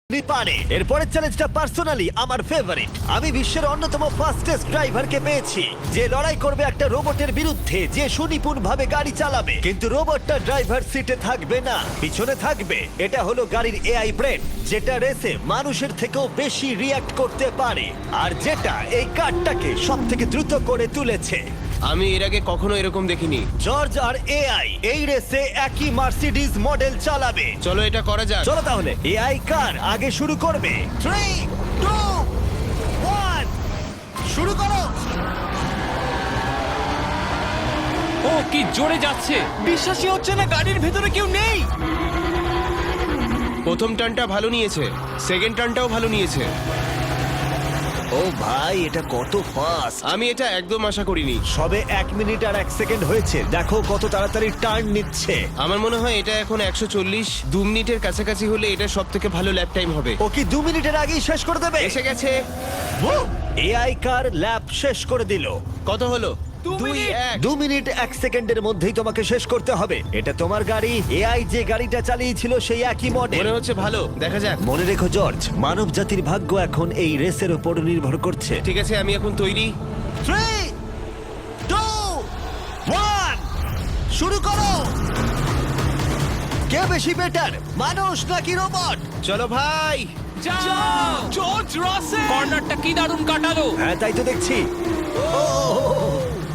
পারে। এরপরের চ্যালেঞ্জটা পার্সোনালি আমার ফেভারিট। আমি বিশ্বের অন্যতম ফাস্টেস্ট ড্রাইভারকে পেয়েছি, যে লড়াই করবে একটা রোবটের বিরুদ্ধে যে সুনিপুণ ভাবে গাড়ি চালাবে। কিন্তু রোবটটা ড্রাইভার সিটে থাকবে না, পিছনে থাকবে। এটা হলো গাড়ির এআই ব্রেন, যেটা রেসে মানুষের থেকেও বেশি রিয়্যাক্ট করতে পারে, আর যেটা এই কারটাকে সব থেকে দ্রুত করে তুলেছে। আমি এর আগে কখনো এরকম দেখিনি। জর্জ আর এআই এই রেসে একই মার্সিডিজ মডেল চালাবে। চলো এটা করা যাক। চলো তাহলে এআই কার আগে শুরু করবে। 3, 2, 1 শুরু করো। ও কি জোরে যাচ্ছে, বিশ্বাসই হচ্ছে না গাড়ির ভেতরে কেউ নেই। প্রথম টার্নটা ভালো নিয়েছে, সেকেন্ড টার্নটাও ভালো নিয়েছে। ও ভাই, এটা কত ফাস্ট! আমি এটা একদম আশা করিনি। সবে 1 মিনিট আর 1 সেকেন্ড হয়েছে, দেখো কত তাড়াতাড়ি টার্ন নিচ্ছে। আমার মনে হয় এটা এখন 140, 2 মিনিটের কাছাকাছি হলে এটা সব থেকে ভালো ল্যাপ টাইম হবে। ও কি 2 মিনিটের আগেই শেষ করে দেবে? এসে গেছে। এআই কার ল্যাব শেষ করে দিল। কত হলো? 2-1। 2 মিনিট 1 সেকেন্ডের মধ্যেই তোমাকে শেষ করতে হবে। এটা তোমার গাড়ি, এআই যে গাড়িটা চালিয়েছিল সেই একই মডেল। মনে হচ্ছে ভালো, দেখা যাক। মনে রেখো জর্জ, মানব জাতির ভাগ্য এখন এই রেসের উপর নির্ভর করছে। ঠিক আছে, আমি এখন তৈরি। 3, 2, 1 শুরু করো। কে বেশি বেটার, মানুষ নাকি রোবট? চলো ভাই। যাও জর্জ রাসেল, কর্নারটা কি দারুণ কাটালো। হ্যাঁ, তাই তো দেখছি।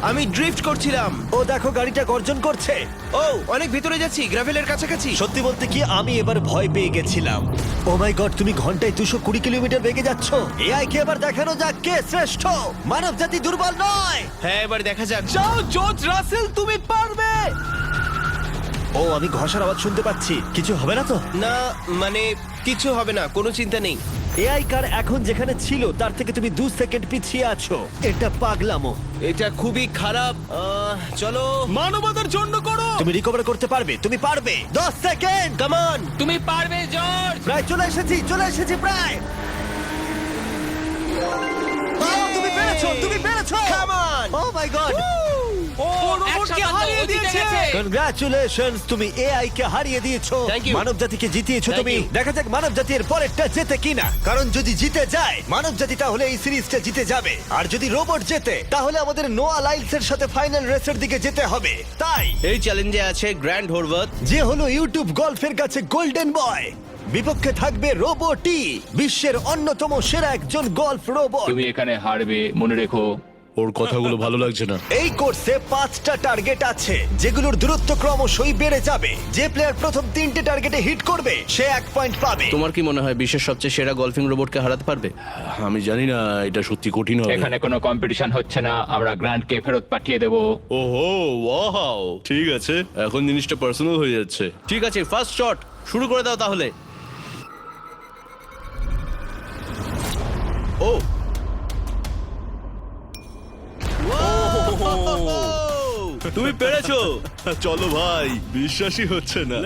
আমি ড্রিফট করছিলাম। ও দেখো, গাড়িটা গর্জন করছে। ও অনেক ভিতরে যাচ্ছি, গ্রাভেলের কাছাকাছি। সত্যি বলতে কি, আমি এবার ভয় পেয়ে গেছিলাম। ও মাই গড, তুমি ঘন্টায় 220 কিলোমিটার বেগে যাচ্ছ। এআই কে এবার দেখানো যাক কে শ্রেষ্ঠ। মানব জাতি দুর্বল নয়। হ্যাঁ, এবার দেখা যাক। যাও জর্জ রাসেল, তুমি পারবে। ও, আমি ঘষার আওয়াজ শুনতে পাচ্ছি। কিছু হবে না তো? না, মানে কিছু হবে না, কোনো চিন্তা নেই। এআই কার এখন যেখানে ছিল তার থেকে তুমি 2 সেকেন্ড পিছিয়ে আছো। এটা পাগলামো। এটা খুবই খারাপ। চলো। মানবতার জন্য করো। তুমি রিকভার করতে পারবে, তুমি পারবে। 10 সেকেন্ড, কাম অন। তুমি পারবে জর্জ। প্রায় চলে এসেছি প্রায়। ও, তুমি পেরেছো, তুমি পেরেছো। Come on! Oh my god, ও রোবটকে হারিয়ে দিয়েছে। কনগ্রাচুলেশনস, তুমি এআই কে হারিয়ে দিয়েছো। Thank you. মানব জাতিকে জিতিয়েছো Thank তুমি। you. দেখা যাক মানব জাতির পরেরটা জেতে কিনা। কারণ যদি জিতে যায় মানব জাতি, তাহলে এই সিরিজটা জিতে যাবে। আর যদি রোবট জেতে, তাহলে আমাদের নোয়া লাইলসের সাথে ফাইনাল রেসের দিকে যেতে হবে। তাই এই চ্যালেঞ্জে আছে গ্র্যান্ড হোরভাত। যে হলো ইউটিউব গল্ফের কাছে গোল্ডেন বয়, বিপক্ষে থাকবে রোবটই, বিশ্বের অন্যতম সেরা একজন গল্ফ রোবট। তুমি এখানে হারবে, মনে রেখো। ওর কথাগুলো ভালো লাগছে না। এই কোর্সে 5টা টার্গেট আছে, যেগুলোর দূরত্ব ক্রমশই বেড়ে যাবে। যে প্লেয়ার প্রথম 3টে টার্গেটে হিট করবে সে 1 পয়েন্ট পাবে। তোমার কি মনে হয় বিশ্বের সবচেয়ে সেরা গলফিং রোবটকে হারাতে পারবে? আমি জানি না, এটা সত্যি কঠিন হবে। এখানে কোনো কম্পিটিশন হচ্ছে না, আমরা গ্র্যান্ডকে ফেরত পাঠিয়ে দেবো। ওহো, ওয়াও, ঠিক আছে, এখন জিনিসটা পার্সোনাল হয়ে যাচ্ছে। ঠিক আছে, ফার্স্ট শট শুরু করে দাও তাহলে। ও তুমি পেরেছো। চলো ভাই, বিশ্বাসই হচ্ছে না।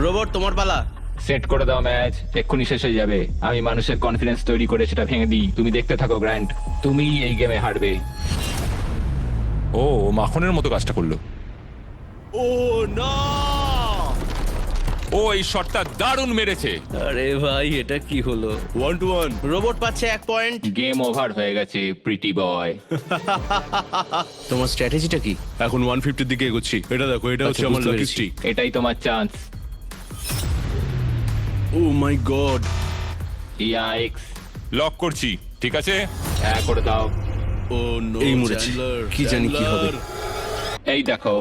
রোবট, তোমার পালা। সেট করে দাও ম্যাচ, এক্ষুনি শেষ হয়ে যাবে। আমি মানুষের কনফিডেন্স তৈরি করে সেটা ভেঙে দিই। তুমি দেখতে থাকো গ্র্যান্ড, তুমি এই গেমে হারবে। ও মাখনের মতো কাজটা করলো। ও না, ও এই শটটা দারুণ মেরেছে। আরে ভাই, এটা কি হলো? 1-1। রোবট পাচ্ছে 1 পয়েন্ট। গেম ওভার হয়ে গেছে, প্রিটি বয়। তোমার স্ট্র্যাটেজিটা কি? এখন 150 দিকে এগোচ্ছি। এটা দেখো, এটা হচ্ছে আচ্ছা, আমার বুঝতে লাকি পেরেছি। স্ট্রিক। এটাই তোমার chance. O my god. Yikes, lock করছি, ঠিক আছে। হ্যাঁ করে দাও। ও নো, এই মরেছে। কি জানি কি হবে। এই দেখো,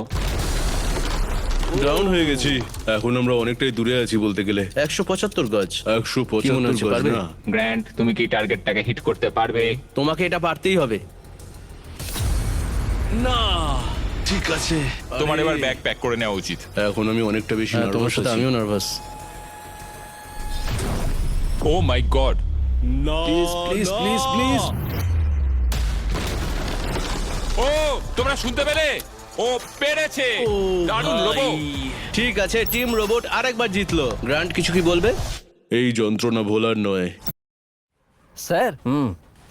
ডাউন হয়ে গেছি। এখন আমরা অনেকটাই দূরে আছি বলতে গেলে। 175 গজ। 175 হচ্ছে, গজ পারবে? না। গ্র্যান্ড তুমি কি টার্গেটটাকে হিট করতে পারবে? তোমাকে এটা পারতেই হবে। না, ঠিক আছে। তোমার আরে, এবার ব্যাগ প্যাক করে নেওয়া উচিত। এখন আমি অনেকটা বেশি হ্যাঁ, তোমার নার্ভাস সাথে আছি। আমিও নার্ভাস। ও মাই গড, না, প্লিজ প্লিজ না। Please please. ও তোমরা শুনতে পেলে? ও পেরেছে, দারুণ লোবো। ঠিক আছে, টিম রোবট আরেকবার জিতলো। গ্র্যান্ড কিছু কি বলবে? এই যন্ত্রণা ভোলার নয়। স্যার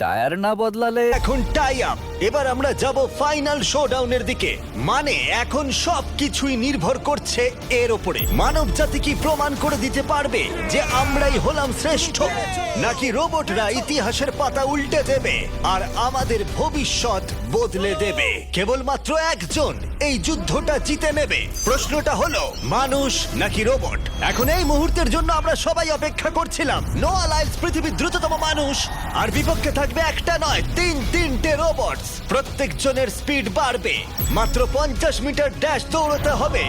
টায়ার না বদলালে এখন টাই আপ। এবার আমরা যাব ফাইনাল শোডাউনের দিকে। মানে এখন সবকিছুই নির্ভর করছে এর ওপরে। মানব জাতি কি প্রমাণ করে দিতে পারবে যে আমরাই হলাম শ্রেষ্ঠ, নাকি রোবটরা ইতিহাসের পাতা উল্টে দেবে আর আমাদের ভবিষ্যৎ বদলে দেবে? কেবলমাত্র একজন এই যুদ্ধটা জিতে নেবে। প্রশ্নটা হলো মানুষ নাকি রোবট। এখন এই মুহূর্তের জন্য আমরা সবাই অপেক্ষা করছিলাম। নোয়া লাইলস পৃথিবীর দ্রুততম মানুষ, আর বিপক্ষে থাকবে একটা নয় তিনটে রোবট। প্রত্যেকজনের স্পিড বাড়বে। মাত্র 50 মিটার ড্যাশ দৌড়তে হবে।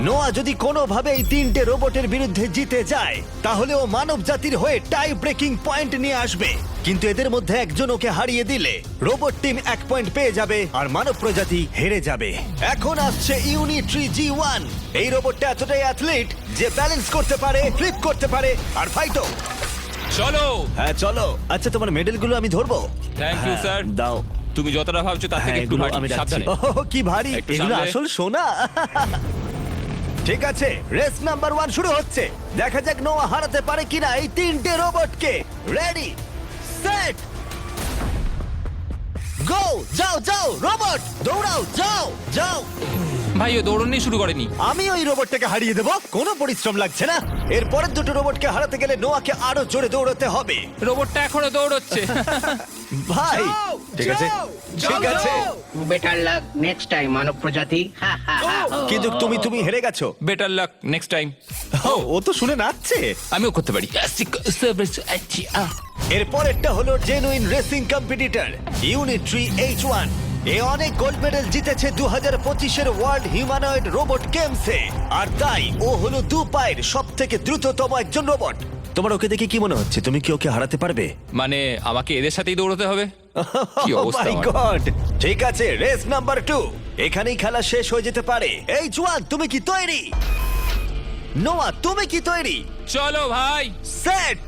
নোয়া যদি কোনোভাবে এই তিনটে রোবটের বিরুদ্ধে জিতে যায়, তাহলে ও মানব জাতির হয়ে টাই ব্রেকিং পয়েন্ট নিয়ে আসবে। কিন্তু এদের মধ্যে একজন ওকে হারিয়ে দিলে রোবট টিম 1 পয়েন্ট পেয়ে যাবে আর মানব প্রজাতি হেরে যাবে। এখন আসছে ইউনিট্রি G1। এই রোবটটা এতটাই অ্যাথলিট যে ব্যালেন্স করতে পারে, ফ্লিপ করতে পারে আর ফাইটও। চলো। হ্যাঁ চলো। আচ্ছা, তোমার মেডেলগুলো আমি ধরবো? থ্যাংক ইউ হ্যাঁ, স্যার। দাও। তুমি যতটা ভাবছো তার থেকে হ্যাঁ, একটু এগুলো ভারী। আমি রাখছি। সাবধানে। ওহ, কি ভারী! একটু এগুলো সামলে। আসল সোনা। ঠিক আছে, রেস নাম্বার 1 শুরু হচ্ছে। দেখা যাক নোয়া হারাতে পারে কিনা এই তিনটে রোবটকে। রেডি, সেট, গো! যাও যাও রোবট, দৌড়াও, যাও যাও। ভাই ও দৌড়নি শুরু করেনি। আমি ওই রোবটটাকে হারিয়ে দেবো, কোনো পরিশ্রম লাগছে না। এর পরের দুটো রোবটকে হারাতে গেলে নোয়াকে আরো জোরে দৌড়াতে হবে। রোবটটা এখনো দৌড়চ্ছে। ভাই ঠিক আছে, ঠিক আছে, বেটার লাক নেক্সট টাইম মানব প্রজাতি। হা হা হা। কিন্তু তুমি হেরে গেছো। Better luck next time. ও তো শুনে নাচছে। আমিও করতে পারি। এর পরেরটা হলো genuine racing competitor Unitree H1। এ অনেক গোল্ড মেডেল জিতেছে 2025-এর ওয়ার্ল্ড হিউম্যানয়েড রোবট গেমসে, আর তাই ও হলো 2 পায়ের সব থেকে দ্রুততম একজন রোবট। তোমার ওকে দেখে কি মনে হচ্ছে? তুমি কি ওকে হারাতে পারবে? মানে আমাকে এদের সাথেই দৌড়তে হবে? কি Oh অবস্থা my আমার। God! ঠিক আছে, রেস নাম্বার 2। এখানেই খেলা শেষ হয়ে যেতে পারে। H1, তুমি কি তৈরি? নোয়া, তুমি কি তৈরি? চলো ভাই। সেট,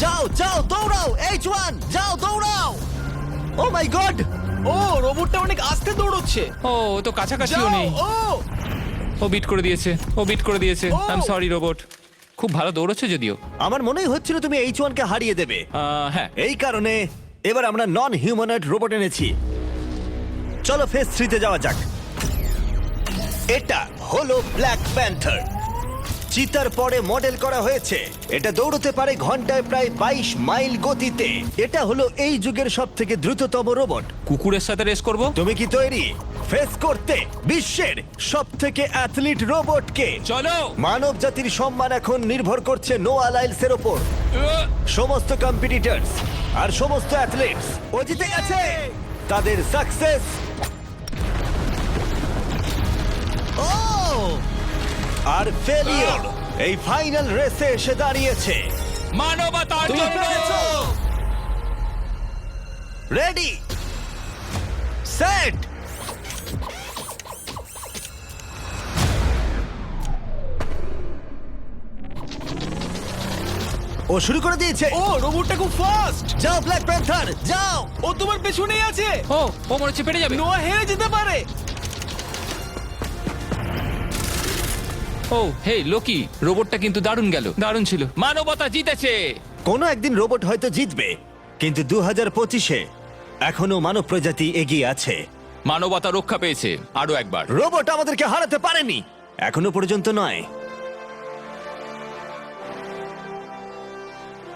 যাও যাও দৌড়াও। H1, যাও দৌড়াও। ও মাই গড! ও রোবটটা অনেক আস্তে দৌড়চ্ছে। ও ও তো কাছাকাছিও নেই। ও বিট করে দিয়েছে, ও বিট করে দিয়েছে। I am sorry robot. খুব ভালো দৌড়চ্ছে যদিও। আমার মনেই হচ্ছিল তুমি H1 কে হারিয়ে দেবে। হ্যাঁ। এই কারণে এবার আমরা নন হিউম্যানয়েড রোবট এনেছি। চলো ফেজ 3 তে যাওয়া যাক। এটা হলো ব্ল্যাক প্যান্থার। চিতার পরে মডেল করা হয়েছে। এটা দৌড়তে পারে ঘন্টায় প্রায় 22 মাইল গতিতে। এটা হলো এই যুগের সবথেকে দ্রুততম রোবট। কুকুরের সাথে রেস করব। তুমি কি তৈরি ফেস করতে বিশ্বের সবথেকে অ্যাথলিট রোবটকে? চলো। মানব জাতির সম্মান এখন নির্ভর করছে নোয়া লাইলসের ওপর। সমস্ত কম্পিটিটরস আর সমস্ত অ্যাথলিটস ও জিতে গেছে। তাদের সাকসেস আর ফেলিওর এই ফাইনাল রেসে এসে দাঁড়িয়েছে। মানবতার তুমি জন্য। পেরেছো। রেডি, সেট, ও শুরু করে দিয়েছে। ও রোবটটা খুব ফাস্ট। যাও ব্ল্যাক প্যান্থার, যাও। ও তোমার পেছনেই আছে। ও ও মনে হচ্ছে পেরে যাবে। নোয়া হেরে যেতে পারে। ও হে লোকি, রোবটটা কিন্তু দারুণ গেল, দারুণ ছিল। মানবতা জিতেছে। কোনো একদিন রোবট হয়তো জিতবে, কিন্তু 2025-এ এখনো মানব প্রজাতি এগিয়ে আছে। মানবতা রক্ষা পেয়েছে আরো একবার। রোবট আমাদেরকে হারাতে পারেনি, এখনো পর্যন্ত নয়।